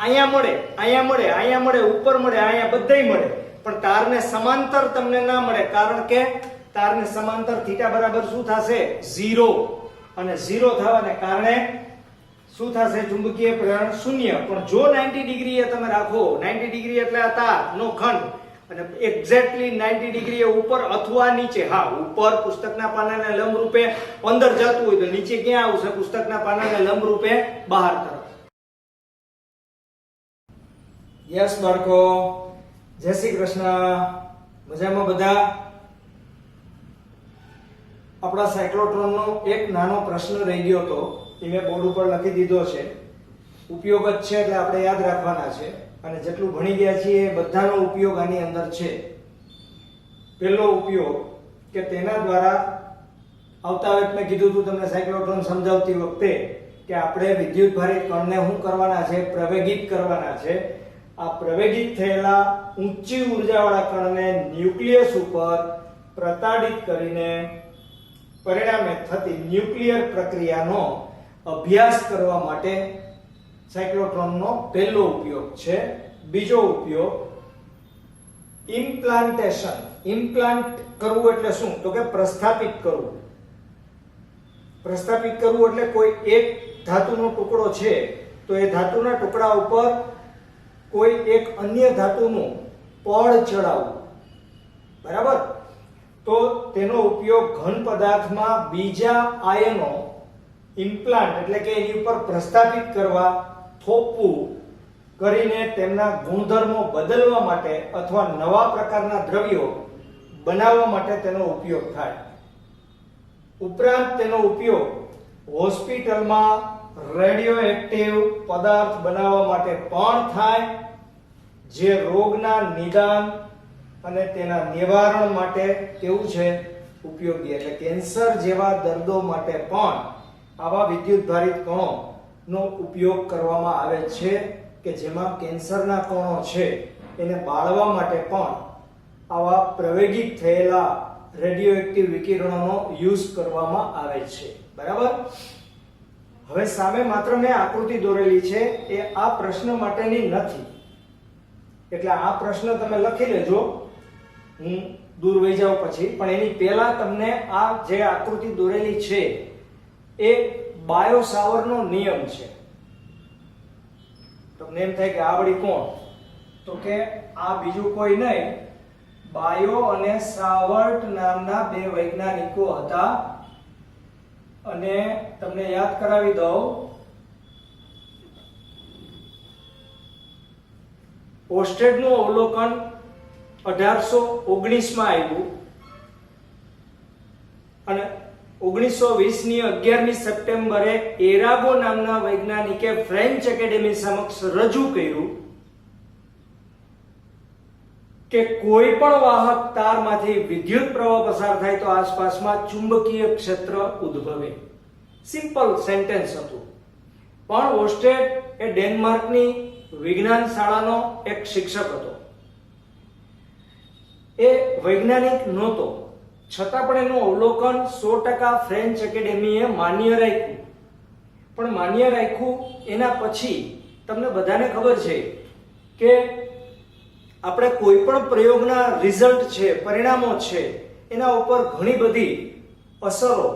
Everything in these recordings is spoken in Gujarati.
અહીંયા મળે, અહીંયા મળે, અહીંયા મળે, ઉપર મળે, અહીંયા બધેય મળે, પણ તારને સમાંતર તમને ના મળે, કારણ કે તારને સમાંતર થીટા બરાબર શું થશે? 0, અને 0 થવાને કારણે શું થશે? ચુંબકીય પ્રેરણ શૂન્ય. પણ જો 90 ડિગ્રી એ તમે રાખો, 90 ડિગ્રી એટલે આ તારનો ખંડ, અને એક્ઝેક્ટલી 90 ડિગ્રી ઉપર અથવા નીચે, હા ઉપર પુસ્તકના પાનાને લંબ રૂપે અંદર જતું હોય તો નીચે ક્યાં આવશે? પુસ્તકના પાનાને લંબ રૂપે બહાર તરફ. યસ બાળકો, જય શ્રી કૃષ્ણ. મજામાં બધા? આપણા સાયક્લોટ્રોનનો એક નાનો પ્રશ્ન રહી ગયો હતો, એ મેં બોર્ડ ઉપર લખી દીધો છે. ઉપયોગ જ છે એટલે આપણે યાદ રાખવાના છે, અને જેટલું ભણી ગયા છીએ એ બધાનો ઉપયોગ આની અંદર છે. પહેલો ઉપયોગ કે તેના દ્વારા આવતા વખતે મેં કીધું હતું તમને સાયક્લોટ્રોન સમજાવતી વખતે કે આપણે વિદ્યુત ભારિત કણને શું કરવાના છે? પ્રવેગિત કરવાના છે. આ પ્રવેગિત થયેલા ઊંચી ઉર્જાવાળા કણને ન્યુક્લિયસ ઉપર પ્રતાડિત કરીને પરિણામે થતી ન્યુક્લિયર પ્રક્રિયાનો અભ્યાસ કરવા માટે સાયક્લોટ્રોનનો પહેલો ઉપયોગ છે. બીજો ઉપયોગ ઇમ્પ્લાન્ટેશન. ઇમ્પ્લાન્ટ કરવું એટલે શું? તો કે પ્રસ્થાપિત કરવું. પ્રસ્થાપિત કરવું એટલે કોઈ એક ધાતુનો ટુકડો છે તો એ ધાતુના ટુકડા ઉપર કોઈ એક અન્ય ધાતુનું પડ ચડાવવું, બરાબર? તો તેનો ઉપયોગ ઘન પદાર્થમાં બીજા આયનો ઇમ્પ્લાન્ટ એટલે કે એની ઉપર પ્રસ્થાપિત કરવા, થોપવું કરીને તેમના ગુણધર્મો બદલવા માટે અથવા નવા પ્રકારના દ્રવ્યો બનાવવા માટે તેનો ઉપયોગ થાય. ઉપરાંત તેનો ઉપયોગ હોસ્પિટલમાં રેડિયોએક્ટિવ પદાર્થ બનાવવા માટે પણ થાય, જે રોગના નિદાન અને તેના નિવારણ માટે કેવું છે? ઉપયોગી. એટલે કેન્સર જેવા દર્દો માટે પણ આવા વિદ્યુત ભારિત કણોનો ઉપયોગ કરવામાં આવે છે, કે જેમાં કેન્સરના કણો છે એને બાળવા માટે પણ આવા પ્રવેગિત થયેલા રેડિયોએક્ટિવ વિકિરણોનો યુઝ કરવામાં આવે છે, બરાબર? હવે સામે માત્ર મેં આકૃતિ દોરેલી છે, એ આ પ્રશ્ન માટેની નથી, એટલે આ પ્રશ્ન તમે લખી લેજો, હું દૂર વહી જાઉં પછી. પણ એની પહેલા તમને આ જે આકૃતિ દોરેલી છે એ બાયો સાવરનો નિયમ છે. તમને એમ થાય કે આ વળી કોણ? તો કે આ બીજું કોઈ નહીં, બાયો અને સાવર્ટ નામના બે વૈજ્ઞાનિકો હતા. અને તમને યાદ કરાવી દઉં, ઓર્સ્ટેડનું અવલોકન 1819 માં આવ્યું, અને 1920 ની 11મી સપ્ટેમ્બરે એરાગો નામના વૈજ્ઞાનિકે ફ્રેન્ચ એકેડેમી સમક્ષ રજૂ કર્યું કે કોઈ પણ વાહક તારમાંથી વિદ્યુત પ્રવાહ પસાર થાય તો આસપાસમાં ચુંબકીય ક્ષેત્ર ઉદ્ભવે. સિમ્પલ સેન્ટેન્સ હતું. પણ ઓર્સ્ટેડ એ ડેનમાર્કની વિજ્ઞાન શાળાનો એક શિક્ષક હતો. એ વૈજ્ઞાનિક નહોતો, છતાં પણ એનું અવલોકન 100% ફ્રેન્ચ એકેડેમીએ માન્ય રાખ્યું. પણ માન્ય રાખ્યું એના પછી તમને બધાને ખબર છે કે આપણે કોઈ પણ પ્રયોગના રિઝલ્ટ છે, પરિણામો છે, એના ઉપર ઘણી બધી અસરો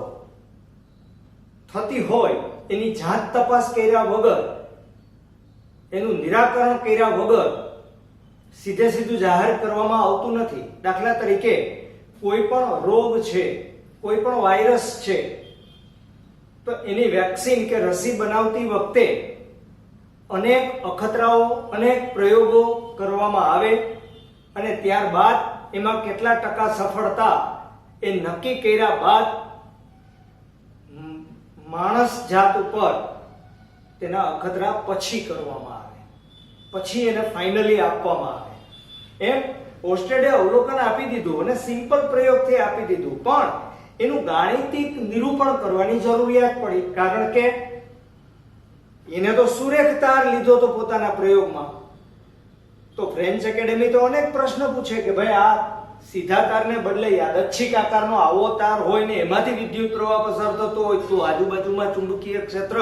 થતી હોય, એની જાંચ તપાસ કર્યા વગર, એનું નિરાકરણ કર્યા વગર સીધે સીધું જાહેર કરવામાં આવતું નથી. દાખલા તરીકે કોઈ પણ રોગ છે, કોઈ પણ વાયરસ છે, તો એની વેક્સિન કે રસી બનાવતી વખતે અનેક અખતરાઓ, અનેક પ્રયોગો કરવામાં આવે, અને ત્યારબાદ એમાં કેટલા ટકા સફળતા એ નક્કી કર્યા બાદ માણસ જાત ઉપર તેના અખતરા પછી કરવામાં આવે, પછી એને ફાઇનલી આપવામાં આવે. એમ ઓર્સ્ટેડે અવલોકન આપી દીધું અને સિમ્પલ પ્રયોગથી આપી દીધું, પણ એનું ગાણિતિક નિરૂપણ કરવાની જરૂરિયાત પડી, કારણ કે એને તો સુરેખ તાર લીધો તો પોતાના પ્રયોગમાં. તો ફ્રેન્ચ એકેડેમી તો અનેક પ્રશ્ન પૂછે કે ભાઈ આ સીધા તારને બદલે યાદચ્છિક આકારનો આવો તાર હોય ને એમાંથી વિદ્યુત પ્રવાહ પસાર થતો હોય તો આજુબાજુમાં ચુંબકીય ક્ષેત્ર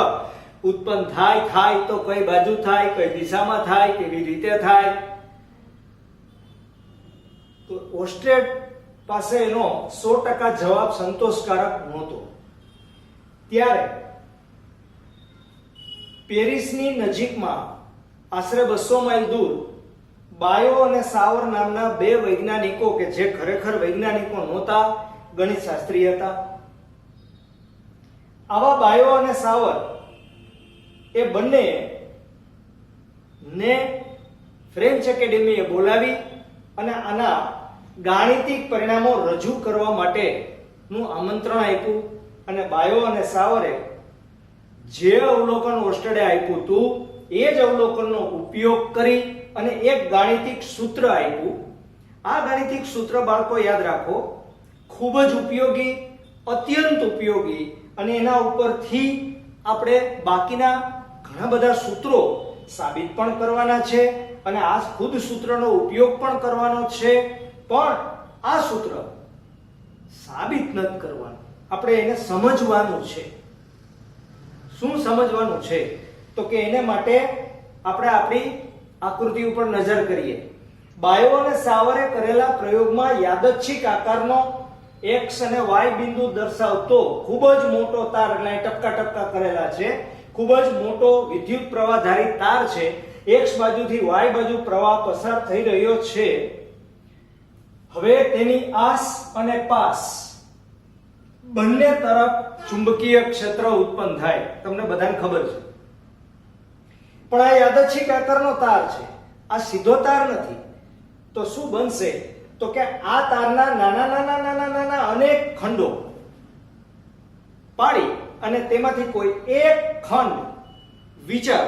ઉત્પન્ન થાય તો કઈ બાજુ થાય, કઈ દિશામાં થાય, કેવી રીતે થાય? તો ઓર્સ્ટેડ પાસે એનો 100% જવાબ સંતોષકારક નહોતો. ત્યારે પેરિસની નજીકમાં આશરે 200 માઇલ દૂર બાયો અને સાવર નામના બે વૈજ્ઞાનિકો, કે જે ખરેખર વૈજ્ઞાનિકો નહોતા, ગણિતશાસ્ત્રી હતા. આવા બાયો અને સાવર એ બંને ને ફ્રેન્ચ એકેડેમીએ બોલાવી અને આના ગાણિતિક પરિણામો રજૂ કરવા માટેનું આમંત્રણ આપ્યું. અને બાયો અને સાવરે જે અવલોકન ઓર્સ્ટેડે આપ્યું હતું એ જ અવલોકનનો ઉપયોગ કરી અને એક ગાણિતિક સૂત્ર આપ્યું. આ ગાણિતિક સૂત્ર બાળકો યાદ રાખો, ખૂબ જ ઉપયોગી, અત્યંત ઉપયોગી, અને એના ઉપરથી આપણે બાકીના ઘણા બધા સૂત્રો સાબિત પણ કરવાના છે અને આ ખુદ સૂત્રનો ઉપયોગ પણ કરવાનો છે. પણ આ સૂત્ર સાબિત નથી કરવાનું, આપણે એને સમજવાનું છે. શું સમજવાનું છે? તો કે એને માટે આપણે આપણી આકૃતિ ઉપર નજર કરીએ. બાયો અને સાવરે કરેલા પ્રયોગમાં યાદચ્છિક આકારનો x અને y બિંદુ દર્શાવતો ખૂબ જ મોટો તાર, એટલે ટપકા ટપકા કરેલા છે, ખૂબ જ મોટો વિદ્યુત પ્રવાહધારી તાર છે. x બાજુથી y બાજુ પ્રવાહ પસાર થઈ રહ્યો છે. હવે તેની આસ અને પાસ બંને તરફ ચુંબકીય ક્ષેત્ર ઉત્પન્ન થાય, તમને બધાને ખબર છે. પણ આ યાદચ્છિક આકારનો તાર છે, આ સીધો તાર નથી. તો શું બનશે? તો કે આ તારના નાના નાના નાના નાના અનેક ખંડો પાડી અને તેમાંથી કોઈ એક ખંડ વિચાર,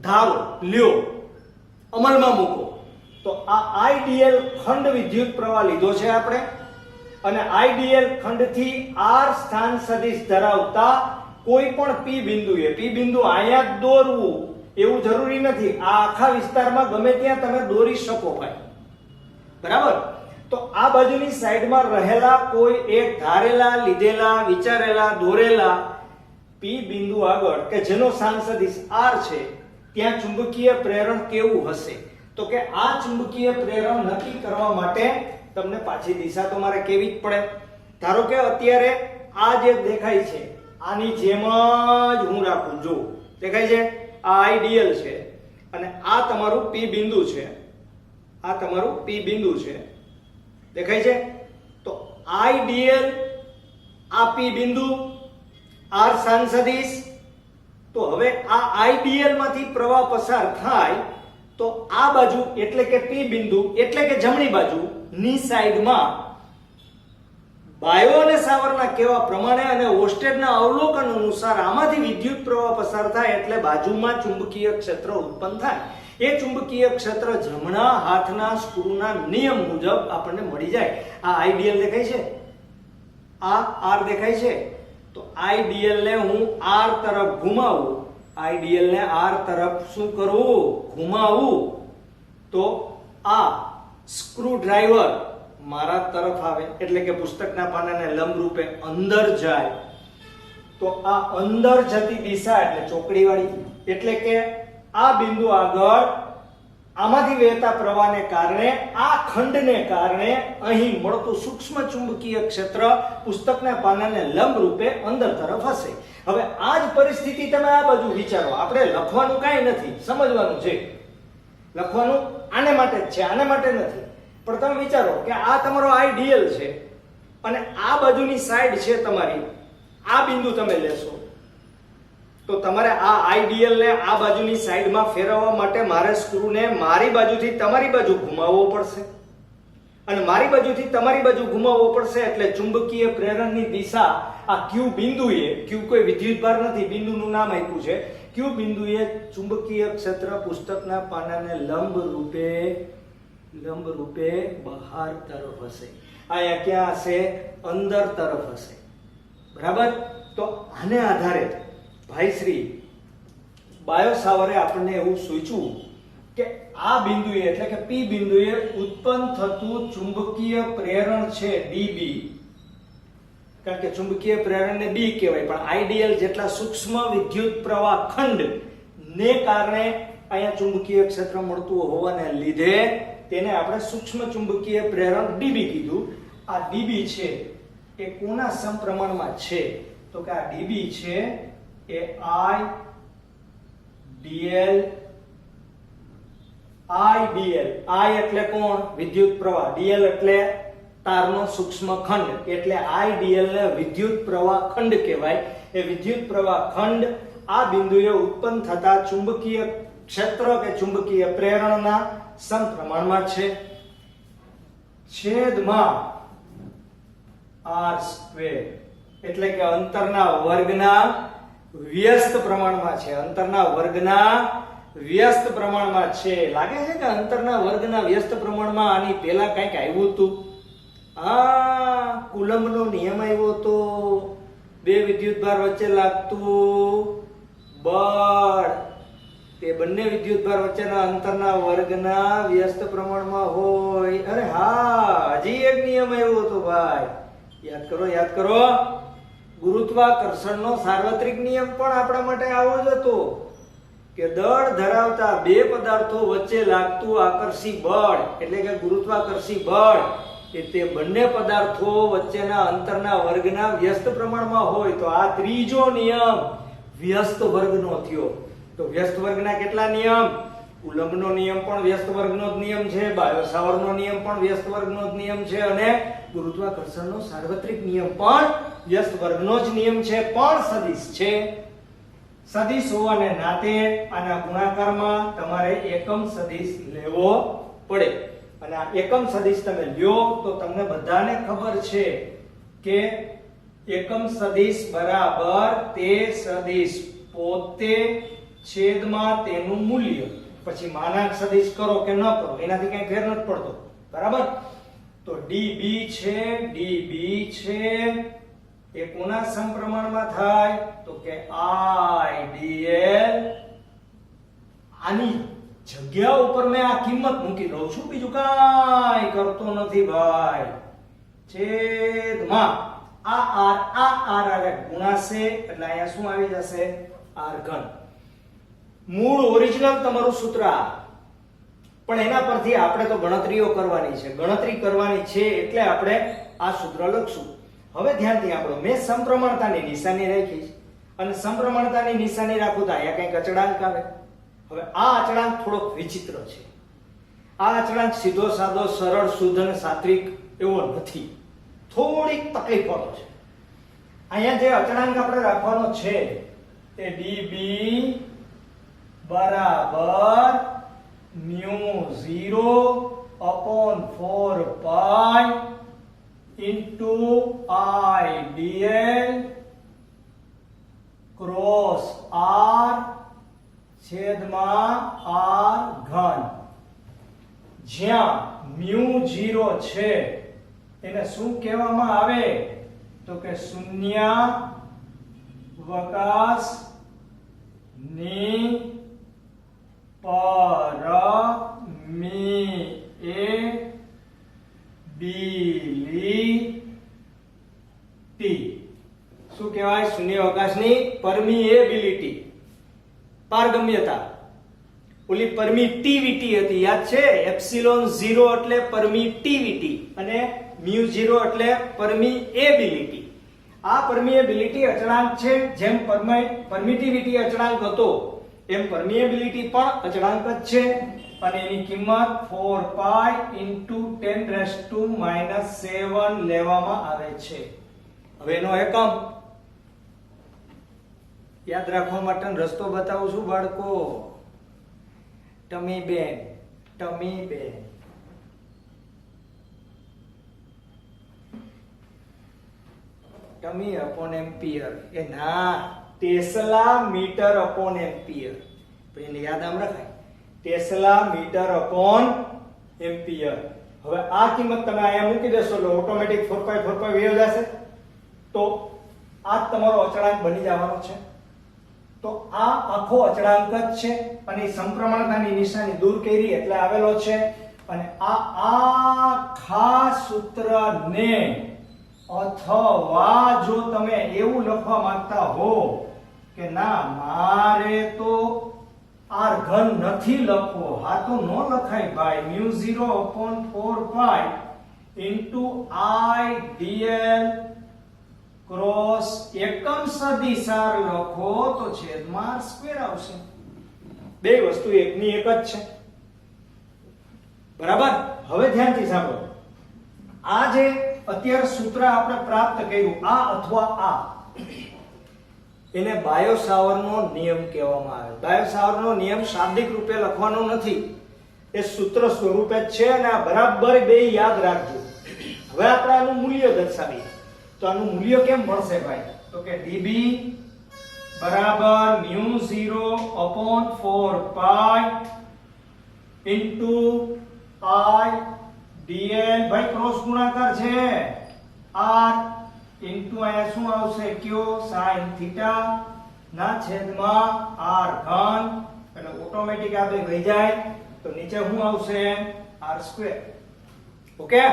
ધારો, લ્યો, અમલમાં મૂકો. તો આ આઈડીએલ ખંડ વિદ્યુત પ્રવાહ લીધો છે આપણે, અને આઈડીએલ ખંડથી r સ્થાન સદિશ ધરાવતા કોઈ પણ p બિંદુએ, p બિંદુ અહીંયા જ દોરવું એવું જરૂરી નથી, આ આખા વિસ્તારમાં ગમે ત્યાં તમે દોરી શકો ભાઈ, બરાબર? તો આ બાજુની સાઈડમાં રહેલા કોઈ એક ધારેલા, લીધેલા, વિચારેલા, દોરેલા p બિંદુ આગળ, કે જેનો સ્થાન સદિશ r છે, ત્યાં ચુંબકીય પ્રેરણ કેવું હશે? તો કે આ ચુંબકીય પ્રેરણ નક્કી કરવા માટે તમને પાછી દિશા તો મારે કેવી જ પડે. ધારો કે અત્યારે આ જે દેખાય છે આની જેમ જ હું રાખું, જો દેખાય છે, આ આઈડીએલ છે અને આ તમારું p બિંદુ છે, આ તમારું p બિંદુ છે, દેખાય છે? તો આઈડીએલ, આ p બિંદુ, r સ્થાન સદિશ. તો હવે આ આઈડીએલ માંથી પ્રવાહ પસાર થાય તો આ બાજુ એટલે કે p બિંદુ એટલે કે જમણી બાજુ ની સાઈડમાં બાયો અને સાવરના કહેવા પ્રમાણે અને ઓર્સ્ટેડના અવલોકન અનુસાર આમાંથી વિદ્યુત પ્રવાહ પસાર થાય એટલે બાજુમાં ચુંબકીય ક્ષેત્ર ઉત્પન્ન થાય. એ ચુંબકીય ક્ષેત્ર જમણા હાથના સ્ક્રૂના નિયમ મુજબ આપણને મળી જાય. આ આઈડીએલ દેખાય છે, આ r દેખાય છે. તો આઈડીએલ ને હું r તરફ ઘુમાવું, આઈડીએલ ને r તરફ શું કરું? ઘુમાવું. તો આ સ્ક્રૂ ડ્રાઈવર મારા તરફ આવે એટલે કે પુસ્તકના પાનાને લંબ રૂપે અંદર જાય. તો આ અંદર જતી દિશા એટલે ચોકડી વાળી, એટલે કે આ બિંદુ આગળ આમાંથી વહેતા પ્રવાહને કારણે, આ ખંડને કારણે અહીં મળતું સૂક્ષ્મ ચુંબકીય ક્ષેત્ર પુસ્તકના પાનાને લંબ રૂપે અંદર તરફ હશે. હવે આ જ પરિસ્થિતિ તમે આ બાજુ વિચારો, આપણે લખવાનું કાંઈ નથી, સમજવાનું છે. લખવાનું આને માટે જ છે, આને માટે નથી. પણ તમે વિચારો કે આ તમારો આઈડીએલ છે અને આ બાજુની સાઈડ છે તમારી, આ બિંદુ તમે લેશો તો તમારે આ આઈડીએલ ને આ બાજુની સાઈડમાં ફેરવવા માટે મારે સ્ક્રૂને મારી બાજુથી તમારી બાજુ ઘુમાવવો પડશે અને મારી બાજુથી તમારી બાજુ ઘુમાવવો પડશે. એટલે ચુંબકીય પ્રેરણની દિશા આ ક્યુ બિંદુએ, ક્યુ કોઈ વિદ્યુતભાર નથી, બિંદુનું નામ આપ્યું છે, ક્યુ બિંદુએ ચુંબકીય ક્ષેત્ર પુસ્તકના પાનાને લંબ રૂપે બહાર તરફ હશે. અહીંયા ક્યાં હશે? અંદર તરફ હશે, બરાબર? તો આને આધારે ભાઈ શ્રી બાયો સાવરે આપણને એવું સૂચવ્યું કે આ બિંદુએ એટલે કે p બિંદુએ ઉત્પન્ન થતું ચુંબકીય પ્રેરણ છે dB, કારણ કે ચુંબકીય પ્રેરણને બી કહેવાય, પણ આઈડીએલ જેટલા સૂક્ષ્મ વિદ્યુત પ્રવાહ ખંડ ને કારણે અહીંયા ચુંબકીય ક્ષેત્ર મળતું હોવાને લીધે તેને આપણે સૂક્ષ્મ ચુંબકીય પ્રેરણ ડીબી કીધું. આ ડીબી છે એ કોના સમપ્રમાણમાં છે? તો કે આ ડીબી છે એ આઈડીએલ. આઈ એટલે કોણ? વિદ્યુત પ્રવાહ. ડીએલ એટલે તારનો સૂક્ષ્મ ખંડ, એટલે આઈડીએલ ને વિદ્યુત પ્રવાહ ખંડ કહેવાય. એ વિદ્યુત પ્રવાહ ખંડ આ બિંદુએ ઉત્પન્ન થતા ચુંબકીય ક્ષેત્ર કે ચુંબકીય પ્રેરણના સમપ્રમાણમાં છે. છેદમાં r², એટલે કે અંતરના વર્ગના વ્યસ્ત પ્રમાણમાં છે. અંતરના વર્ગના વ્યસ્ત પ્રમાણમાં છે. લાગે છે કે અંતરના વર્ગના વ્યસ્ત પ્રમાણમાં આની પહેલા કંઈક આવ્યું હતું? કુલમ્બનો નિયમ આવ્યો હતો. બે વિદ્યુતભાર વચ્ચે લાગતું બળ તે બંને વિદ્યુતભાર વચ્ચેના અંતરના વર્ગના વ્યસ્ત પ્રમાણમાં હોય. અરે હા, હજી એક નિયમ આવ્યો હતો ભાઈ, યાદ કરો, યાદ કરો. ગુરુત્વાકર્ષણનો સાર્વત્રિક નિયમ પણ આપણા માટે આવો જ હતો કે દળ ધરાવતા બે પદાર્થો વચ્ચે લાગતું આકર્ષી બળ, એટલે કે ગુરુત્વાકર્ષી બળ, કે તે બંને પદાર્થો વચ્ચેના અંતરના વર્ગના વ્યસ્ત પ્રમાણમાં હોય. તો આ ત્રીજો નિયમ વ્યસ્ત વર્ગનો થયો. તો વ્યસ્ત વર્ગના કેટલા નિયમ? કુલમ્બનો નિયમ પણ વ્યસ્ત વર્ગનો જ નિયમ છે, બાયો-સાવર્ટનો નિયમ પણ વ્યસ્ત વર્ગનો જ નિયમ છે, અને ગુરુત્વાકર્ષણનો સાર્વત્રિક નિયમ પણ વ્યસ્ત વર્ગનો જ નિયમ છે, પણ સદિશ છે. સદિશ હોવાને નાતે આના ગુણાકારમાં તમારે એકમ સદિશ લેવો પડે. અને આ એકમ સદિશ તમે લ્યો તો તમને બધાને ખબર છે કે એકમ સદિશ બરાબર તે સદિશ પોતે છેદમાં તેનું મૂલ્ય. પછી માનાંક સદિશ કરો કે ન કરો એનાથી કઈ ફેર નથી પડતો, બરાબર? તો db છે એ કોના સમપ્રમાણમાં થાય? તો કે idl. આની જગ્યા ઉપર મેં આ કિંમત મૂકી દઉં છું, બીજું કાંઈ કરતો નથી ભાઈ. છેદમાં આ r આવે ગુણાશે, એટલે અહીંયા શું આવી જશે? r ઘન. મૂળ ઓરિજિનલ તમારું સૂત્ર આ, પણ એના પરથી આપણે તો ગણતરીઓ કરવાની છે. ગણતરી કરવાની છે એટલે આપણે આ સૂત્ર લખશું. હવે ધ્યાનથી આપણો મેં સમપ્રમાણતાની નિશાની રાખી છે, અને સમપ્રમાણતાની નિશાની રાખું તો અહીંયા કંઈક અચળાંક આવે. હવે આ અચળાંક થોડોક વિચિત્ર છે. આ અચળાંક સીધો સાદો સરળ શુદ્ધ અને સાત્વિક એવો નથી, થોડીક તકલીફવાળો છે. અહીંયા જે અચળાંક આપણે રાખવાનો છે તે db બરાબર μ0/4 pi into idl cross r છેદમાં r ઘન. જ્યાં μ0 છે એને શું કહેવામાં આવે? તો કે શૂન્યાવકાશ ની પરમિએબિલિટી. શું કહેવાય? શૂન્યાવકાશની પરમિએબિલિટી, પારગમ્યતા. ઓલી પરમિટિવિટી હતી, યાદ છે? એપ્સિલોન 0 એટલે પરમિટિવિટી અને μ0 એટલે પરમિએબિલિટી. આ પરમિએબિલિટી અચળાંક છે. જેમ પરમિટિવિટી અચળાંક હતો એમ પરમિએબિલિટી પણ અચળાંક જ છે, અને એની કિંમત 4 પાઈ ઇન્ટુ 10⁻⁷ લેવામાં આવે છે. હવે એનો એકમ યાદ રાખવા માટે રસ્તો બતાવું છું બાળકો. ટમી બેન ટમી અપોન એમ્પિયર. એ ના, ટેસ્લા મીટર અપોન એમ્પિયર. એને યાદ આમ રખાય, ટેસ્લા મીટર અપોન એમ્પિયર. હવે આ કિંમત તમે અહીંયા મૂકી દેશો એટલે ઓટોમેટિક 4 પાઈ વહી જશે. તો આ તમારો અચળાંક બની જવાનો છે. તો આ આખો અચળાંક જ છે, અને સમપ્રમાણતાની નિશાની દૂર કરી એટલે આવેલો છે. અને આ આખા સૂત્રને અથવા જો તમે એવું લખવા માંગતા હો કે ના મારે તો r ઘન નથી લખવો, હા તો નો લખાય ભાઈ, μ0/4π into I dl ક્રોસ એકમ સદિશ r લખો તો છેદમાં r સ્ક્વેર આવશે. બે વસ્તુ એકની એક જ છે, બરાબર. હવે ધ્યાનથી સાંભળો, આ જે અત્યારે સૂત્ર આપણે પ્રાપ્ત કર્યું, આ અથવા આ, એને બાયો-સાવરનો નિયમ કહેવામાં આવે. બાયો-સાવરનો નિયમ શાબ્દિક રૂપે લખવાનો નથી, એ સૂત્ર સ્વરૂપે જ છે અને આ બરાબર બે યાદ રાખજો. હવે આપણે આનું મૂલ્ય દર્શાવીએ તો આનું મૂલ્ય કેમ મળશે ભાઈ? તો કે db બરાબર μ0/4π into I dl, ભાઈ ક્રોસ ગુણાકાર છે, r into અહીંયા શું આવશે q sin થીટા ના છેદમાં r ઘન, એટલે ઓટોમેટિક આ બે વહી જાય તો નીચે શું આવશે r સ્ક્વેર. ઓકે,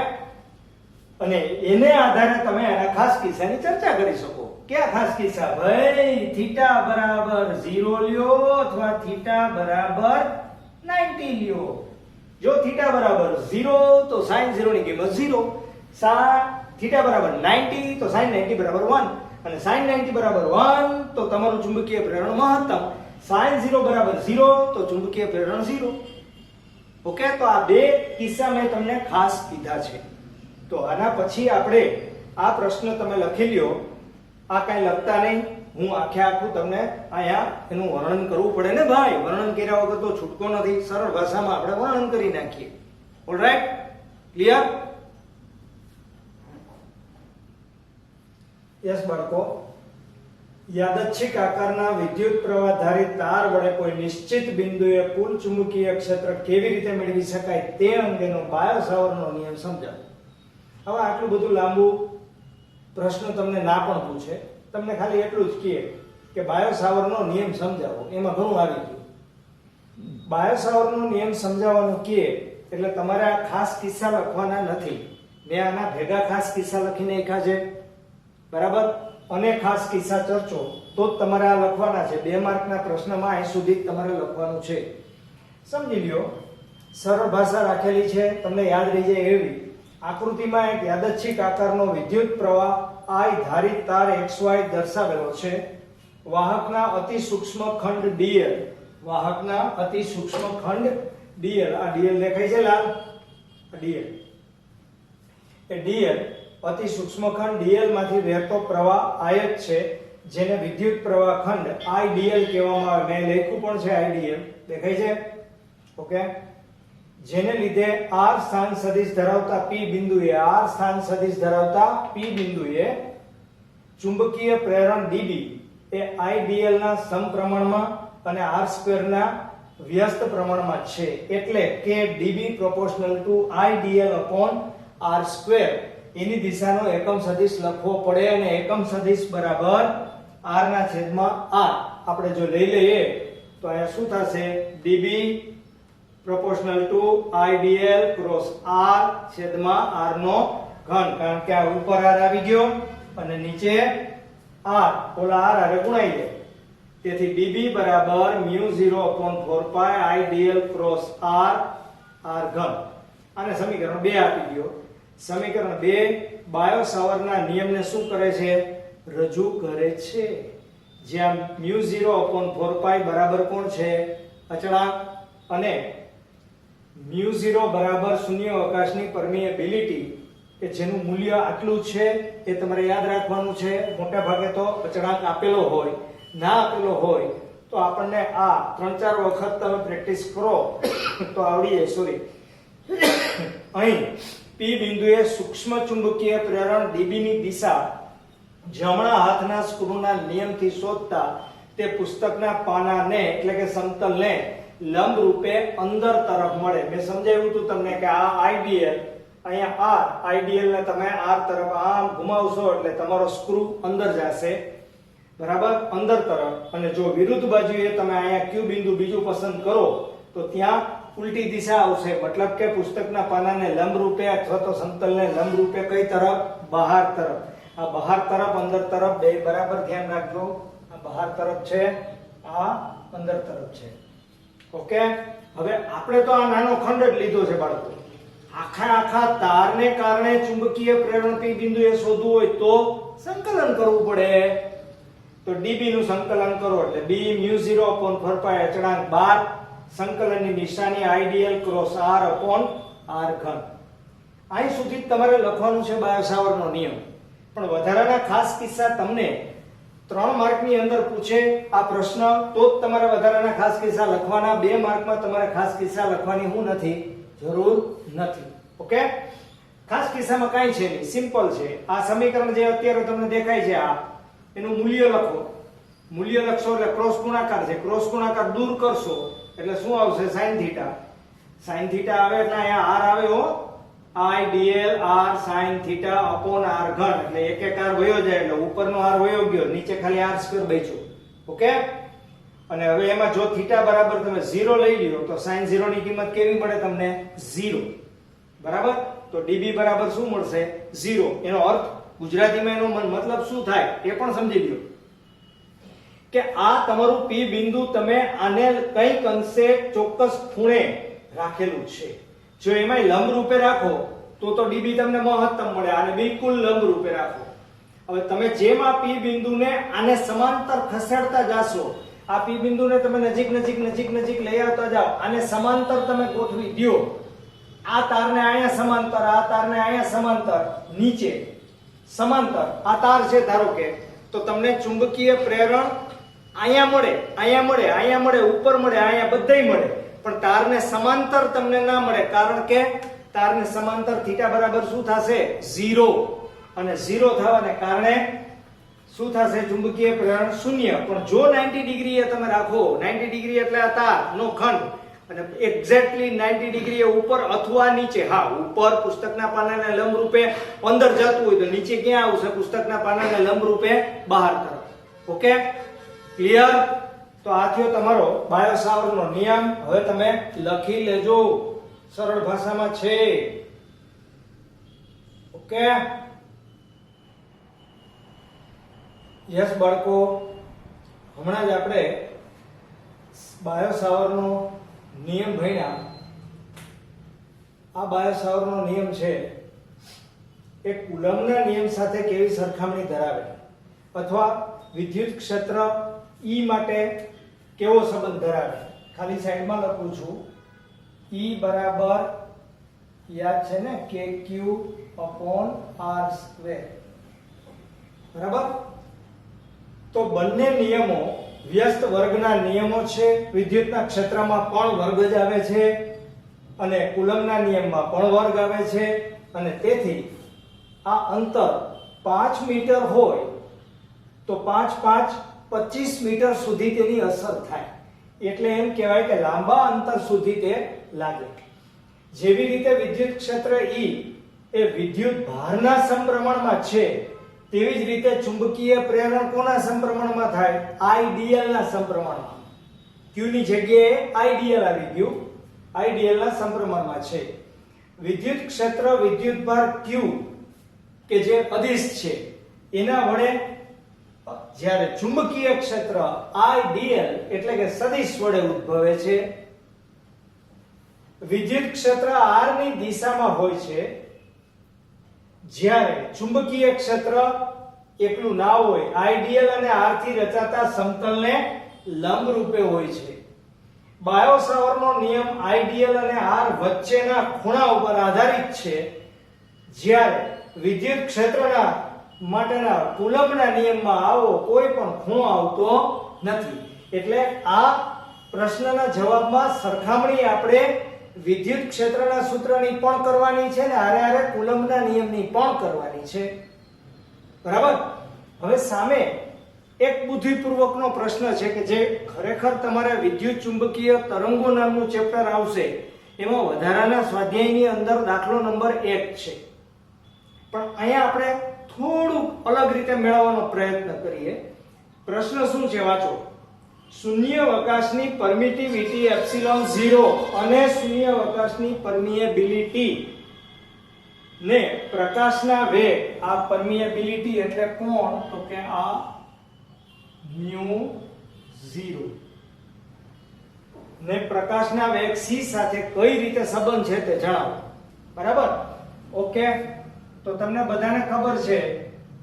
અને એને આધારે તમે આના ખાસ કિસ્સાની ચર્ચા કરી શકો. ક્યાં ખાસ કિસ્સા ભાઈ? થીટા બરાબર 0 લ્યો અથવા થીટા બરાબર 90 લ્યો. જો થીટા બરાબર 0 તો sin 0 ની કિંમત 0, થીટા બરાબર 90 તો sin 90 બરાબર 1, અને sin 90 બરાબર 1 તો તમારું ચુંબકીય પ્રેરણ મહત્તમ, sin 0 બરાબર 0 તો ચુંબકીય પ્રેરણ 0. ઓકે, તો આ બે કિસ્સા મેં તમને ખાસ કીધા છે. તો આના પછી આપણે આ પ્રશ્ન તમે લખી લ્યો, આ કાંઈ લખતા નહીં, હું આખે આખું તમને અહીંયા એનું વર્ણન કરવું પડે ને ભાઈ, વર્ણન કર્યા વગર તો છૂટકો નથી. સરળ ભાષામાં આપણે વર્ણન કરી નાખીએ. Alright, clear? યસ બાળકો, યાદચ્છિક આકારના વિદ્યુત પ્રવાહ ધારિત તાર વડે કોઈ નિશ્ચિત બિંદુએ કુલ ચુંબકીય ક્ષેત્ર કેવી રીતે મેળવી શકાય તે અંગેનો બાયો-સાવરનો નિયમ સમજાવો. હવે આટલું બધું લાંબુ પ્રશ્ન તમને ના પણ પૂછે, તમને ખાલી એટલું જ કહે કે બાયો-સાવરનો નિયમ સમજાવો, એમાં ઘણું આવી ગયું. બાયો-સાવરનો નિયમ સમજાવવાનું કહે એટલે તમારે આ ખાસ કિસ્સા લખવાના નથી. મેં આના ભેગા ખાસ કિસ્સા લખીને નાખ્યા છે, બરાબર, અને ખાસ કિસ્સા ચર્ચો તો જ તમારે આ લખવાના છે. 2 માર્કના પ્રશ્નમાં અહીં સુધી તમારે લખવાનું છે. સમજી લ્યો, સરળ ભાષા રાખેલી છે, તમને યાદ રહી જાય એવી. આકૃતિમાં એક યાદચ્છિક આકારનો વિદ્યુત પ્રવાહ I ધારિત તાર XY દર્શાવેલો છે. વાહકના અતિ સૂક્ષ્મ ખંડ dl, વાહકના અતિ સૂક્ષ્મ ખંડ dl, આ dl દેખાય છે લાલ, આ dl, એ dl અતિ સૂક્ષ્મ ખંડ dl માંથી વહેતો પ્રવાહ I જ છે, જેને વિદ્યુત પ્રવાહ ખંડ IDL કહેવામાં આવે. મેં લખ્યું પણ છે IDL, દેખાય છે? ઓકે, જેને લીધે r સ્થાન સદિશ ધરાવતા p બિંદુએ, r સ્થાન સદિશ ધરાવતા p બિંદુએ ચુંબકીય પ્રેરણ db એ IDL ના સમપ્રમાણમાં અને r² ના વ્યસ્ત પ્રમાણમાં છે. એટલે કે db proportional to IDL upon r², એની દિશાનો એકમ સદિશ લખવો પડે, અને એકમ સદિશ બરાબર r ના છેદમાં r. આપણે જો લઈ લઈએ તો અહીંયા શું થશે? db proportional to IDL cross r છેદમાં r નો ઘન, કારણ કે આ ઉપર r આવી ગયો અને નીચે r, ઓલા r આરે ગુણાઈ જાય. તેથી db બરાબર μ0/4π IDL cross r ઘન. આને સમીકરણ 2 આપી દો. સમીકરણ 2 બાયો-સાવરના નિયમને શું કરે છે? રજૂ કરે છે. જ્યાં μ0/4π બરાબર કોણ છે? અચળાંક, અને μ0 બરાબર શૂન્ય અવકાશની પરમિએબિલિટી, કે જેનું મૂલ્ય આટલું છે એ તમારે યાદ રાખવાનું છે. મોટા ભાગે તો અચળાંક આપેલો હોય, ના આપેલો હોય તો આપણને આ 3-4 વખત તમે પ્રેક્ટિસ કરો તો આવડી જાય. સોરી, અહીં p બિંદુએ સૂક્ષ્મ ચુંબકીય પ્રેરણ db ની દિશા જમણા હાથના સ્ક્રૂના નિયમથી શોધતા તે પુસ્તકના પાનાને એટલે કે સમતલને લંબ રૂપે અંદર તરફ મળે. મેં સમજાવ્યું હતું તમને કે આ IDL, અહીંયા r, IDL ને તમે r તરફ આમ ઘુમાવશો એટલે તમારો સ્ક્રૂ અંદર જશે, બરાબર, અંદર તરફ. અને જો વિરુદ્ધ બાજુએ તમે અહીંયા q બિંદુ બીજું પસંદ કરો તો ત્યાં ઉલટી દિશા આવશે, મતલબ કે પુસ્તકના પાનાને લંબ રૂપે અથવા તો સમતલને લંબ રૂપે કઈ તરફ? બહાર તરફ. આ બહાર તરફ અંદર તરફ બે બરાબર ધ્યાન રાખજો. આ બહાર તરફ છે, આ અંદર તરફ છે. ઓકે, હવે આપણે તો આ નાનો ખંડ જ લીધો છે બાળકો. આખા તારને કારણે ચુંબકીય પ્રેરણ P બિંદુએ શોધવું હોય તો સંકલન કરવું પડે. તો dB નું સંકલન કરો એટલે b μ0/4π અચળાંક 12. સંકલનની નિશાની I dl cross r upon r ઘન. અહીં સુધી તમારે લખવાનું છે બાયો-સાવરનો નિયમ. પણ વધારાના ખાસ કિસ્સા તમને 3 માર્કની અંદર પૂછે આ પ્રશ્ન તો જ તમારે વધારાના ખાસ કિસ્સા લખવાના. 2 માર્કમાં તમારે ખાસ કિસ્સા લખવાની હું નથી, જરૂર નથી. ઓકે, ખાસ કિસ્સામાં કાઈ છે નહીં, સિમ્પલ છે. આ સમીકરણ જે અત્યારે તમને દેખાય છે આ એનું મૂલ્ય લખો. મૂલ્ય લખશો એટલે ક્રોસ ગુણાકાર છે, ક્રોસ ગુણાકાર દૂર કરશો એટલે શું આવશે? sin theta. sin થીટા આવે એટલે અહીંયા r આવે હો, i dl r sin theta upon r ઘન. એટલે એક એક r વયો જાય એટલે ઉપરનો r વયો ગયો, નીચે ખાલી r સ્ક્વેર બચ્યો. ઓકે, અને હવે એમાં જો થીટા બરાબર તમે 0 લઈ લ્યો તો sin 0 ની કિંમત કેવી મળે તમને? 0. બરાબર, તો dB બરાબર શું મળશે? 0. એનો અર્થ ગુજરાતીમાં એનો મતલબ શું થાય એ પણ સમજી લ્યો કે આ તમારું P બિંદુ તમે આને કંઈક અંશે ચોક્કસ ખૂણે રાખેલું છે. જો એમાં લંબ રૂપે રાખો તો dB તમને મહત્તમ મળે, આને બિલકુલ લંબ રૂપે રાખો. હવે તમે જેમ આ P બિંદુને આને સમાંતર ખસેડતા જાશો, આ P બિંદુને તમે નજીક લઈ આવતા જાઓ, આને સમાંતર તમે ગોઠવી દો. આ તારને અહીંયા સમાંતર, આ તારને અહીંયા સમાંતર, નીચે સમાંતર આ તાર છે ધારો કે, તો તમને ચુંબકીય પ્રેરણ અહીંયા મળે, અહીંયા મળે, ઉપર મળે, અહીંયા બધેય મળે. પણ તારને સમાંતર તમને ના મળે, કારણ કે તારને સમાંતર થીટા બરાબર શું થશે? 0. અને 0 થવાને કારણે શું થશે? ચુંબકીય પ્રેરણ 0. પણ જો 90 ડિગ્રી એ તમે રાખો, 90 ડિગ્રી એટલે આ તારનો ખંડ, અને એક્ઝેક્ટલી 90 ડિગ્રી ઉપર અથવા નીચે, હા ઉપર પુસ્તકના પાનાને લંબ રૂપે અંદર જતું હોય તો નીચે ક્યાં આવશે? પુસ્તકના પાનાને લંબ રૂપે બહાર તરફ. Okay, clear? તો આ થયો તમારો બાયો-સાવરનો નિયમ. હવે તમે લખી લેજો, સરળ ભાષામાં છે. ઓકે, યસ બાળકો, હમણાં જ આપણે બાયો-સાવરનો નિયમ ભણ્યા. આ બાયો-સાવરનો નિયમ છે એ કુલમ્બના નિયમ સાથે કેવી સરખામણી ધરાવે, અથવા વિદ્યુત ક્ષેત્ર E માટે કેવો સંબંધ ધરાવે. ખાલી સાઈડમાં લખું છું, E બરાબર યાદ છે ને kq upon r². બરાબર, તો બંને નિયમો વ્યસ્ત વર્ગના નિયમો છે. વિદ્યુતના ક્ષેત્રમાં પણ વર્ગ જ આવે છે અને કુલમ્બના નિયમમાં પણ વર્ગ આવે છે. અને તેથી આ અંતર 5 મીટર હોય તો 5 × 5 25 મીટર સુધી તેની અસર થાય. એટલે એમ કહેવાય કે લાંબા અંતર સુધી તે લાગે. જેવી રીતે વિદ્યુત ક્ષેત્ર E એ વિદ્યુત ભારના સમપ્રમાણમાં છે, તેવી જ રીતે ચુંબકીય પ્રેરણ કોના સમપ્રમાણમાં થાય? IDL ના સમપ્રમાણમાં. Q ની જગ્યાએ IDL આવી ગયું, IDL ના સમપ્રમાણમાં છે. વિદ્યુત ક્ષેત્ર વિદ્યુતભાર Q કે જે અદિશ છે એના વડે, જ્યારે ચુંબકીય ક્ષેત્ર IDL એટલે કે સદિશ વડે ઉદ્ભવે છે. વિદ્યુત ક્ષેત્ર r ની દિશામાં હોય છે, જ્યારે ચુંબકીય ક્ષેત્ર એકલું ના હોય, IDL અને r થી રચાતા સમતલને લંબ રૂપે હોય છે. બાયો-સાવરનો નિયમ IDL અને r વચ્ચેના ખૂણા ઉપર આધારિત છે, જ્યારે વિદ્યુત ક્ષેત્રના માટેના કુલમ્બના નિયમમાં આવો કોઈ પણ ખૂણો આવતો નથી. એટલે આ પ્રશ્નના જવાબમાં સરખામણી આપણે વિદ્યુત ક્ષેત્રના સૂત્રની પણ કરવાની છે ને હારે હારે કુલમ્બના નિયમની પણ કરવાની છે. બરાબર, હવે સામે એક બુદ્ધિપૂર્વકનો પ્રશ્ન છે કે જે ખરેખર તમારે વિદ્યુત ચુંબકીય તરંગો નામનું ચેપ્ટર આવશે, એમાં વધારાના સ્વાધ્યાયની અંદર દાખલો નંબર 1 છે. પણ અહીંયા આપણે થોડું અલગ રીતે મેળવવાનો પ્રયત્ન કરીએ. પ્રશ્ન શું છે વાંચો. શૂન્યાવકાશની પરમિટિવિટી એપ્સિલોન 0 અને શૂન્યાવકાશની પરમિએબિલિટી ને પ્રકાશના વેગ, આ પરમિએબિલિટી એટલે કોણ, તો કે આ મ્યુ 0 ને પ્રકાશના વેગ c સાથે કઈ રીતે સંબંધ છે તે જણાવો. બરાબર? ઓકે, તો તમને બધાને ખબર છે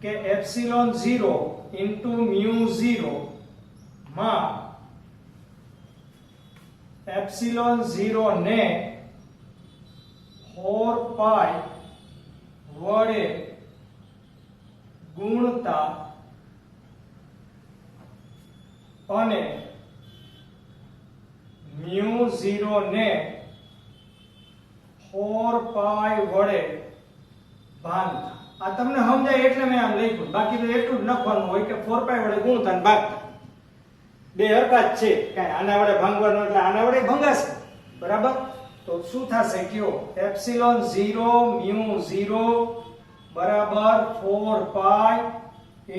કે એપ્સિલોન 0 ઇન્ટુ મ્યુ 0 માં એપ્સિલોન 0 ને 4 પાઈ વડે ગુણતા અને મ્યુ 0 ને 4 પાઈ વડે ભાગતા. આ તમને સમજાય એટલે મેં આમ લખ્યું, બાકી તો એટલું જ લખવાનું હોય કે 4 પાઈ વડે ગુણતા અને ભાગતા. બે હરકત છે, કાંઈ આના વડે ભાંગવાનું એટલે આના વડે ભંગાશે. બરાબર? તો શું થશે કયો? એપ્સિલોન 0 મ્યુ 0 બરાબર 4 પાઈ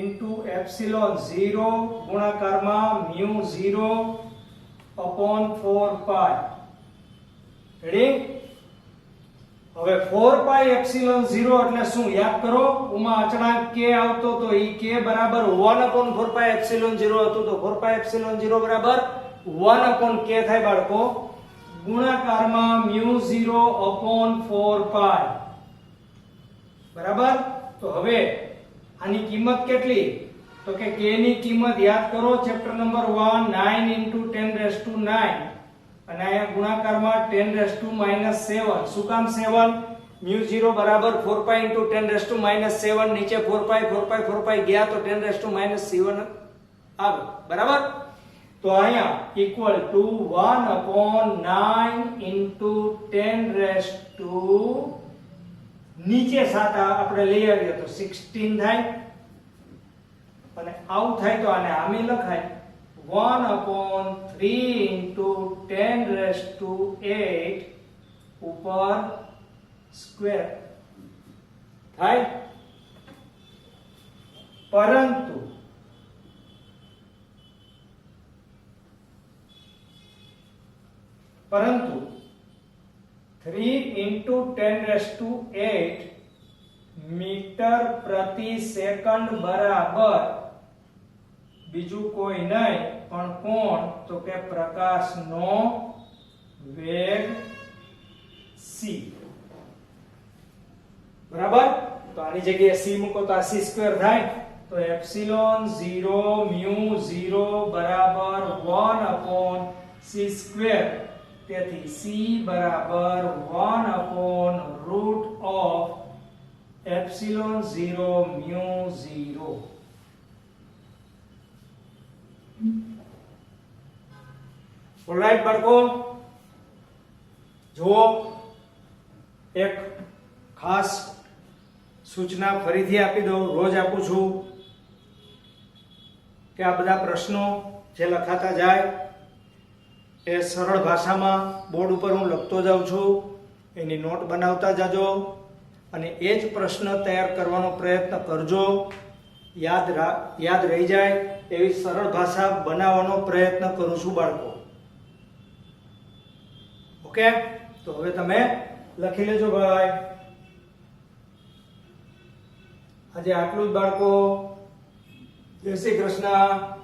ઇન્ટુ એપ્સિલોન 0 ગુણાકારમાં મ્યુ 0 અપોન 4 પાઈ. રેડી? હવે 4 પાઈ એપ્સિલોન 0 એટલે શું યાદ કરો? ઉમાં અચળાંક k આવતો તો ઈ k બરાબર 1 upon 4 પાઈ એપ્સિલોન 0 હતું, તો 4 પાઈ એપ્સિલોન 0 બરાબર 1 upon k થાય બાળકો, ગુણાકારમાં મ્યુ 0 upon 4 પાઈ. બરાબર? તો હવે આની કિંમત કેટલી? તો કે k ની કિંમત યાદ કરો, chapter number 1 9 into 10 raised to 9 અને અહીંયા ગુણાકારમાં 10 raised to -7. શું કામ 7? મ્યુ 0 બરાબર 4 પાઈ into 10 raised to -7, નીચે 4 પાઈ 4 પાઈ 4 પાઈ ગયા તો 10 raised to -7 આવે. બરાબર? તો અહીંયા equal to 1 upon 9 into 10 raised to નીચે 7 આપણે લઈ આવીએ તો 16 થાય, અને આવું થાય તો આને આમે લખાય 1 upon 3 into 10 raised to 8 ઉપર સ્ક્વેર થાય. પરંતુ 3 into 10 raised to 8 મીટર પ્રતિ સેકન્ડ બરાબર બીજું કોઈ નહીં પણ કોણ, તો કે પ્રકાશનો વેગ c. બરાબર? તો આની જગ્યાએ c મૂકો તો આ c સ્ક્વેર થાય. તો એપ્સિલોન 0 મ્યુ 0 બરાબર 1 upon c સ્ક્વેર. તેથી c બરાબર 1 upon root of epsilon 0 mu 0. Alright બાળકો, જુઓ એક ખાસ સૂચના ફરીથી આપી દઉં, રોજ આપું છું કે આ બધા પ્રશ્નો જે લખાતા જાય એ સરળ ભાષામાં બોર્ડ ઉપર હું લખતો જાઉં છું, એની નોટ બનાવતા જાજો અને એ જ પ્રશ્ન તૈયાર કરવાનો પ્રયત્ન કરજો. યાદ રહી જાય એવી સરળ ભાષા બનાવવાનો પ્રયત્ન કરું છું બાળકો. ઓકે? તો હવે તમે લખી લેજો ભાઈ. આજે આટલું જ બાળકો. જય શ્રી કૃષ્ણ.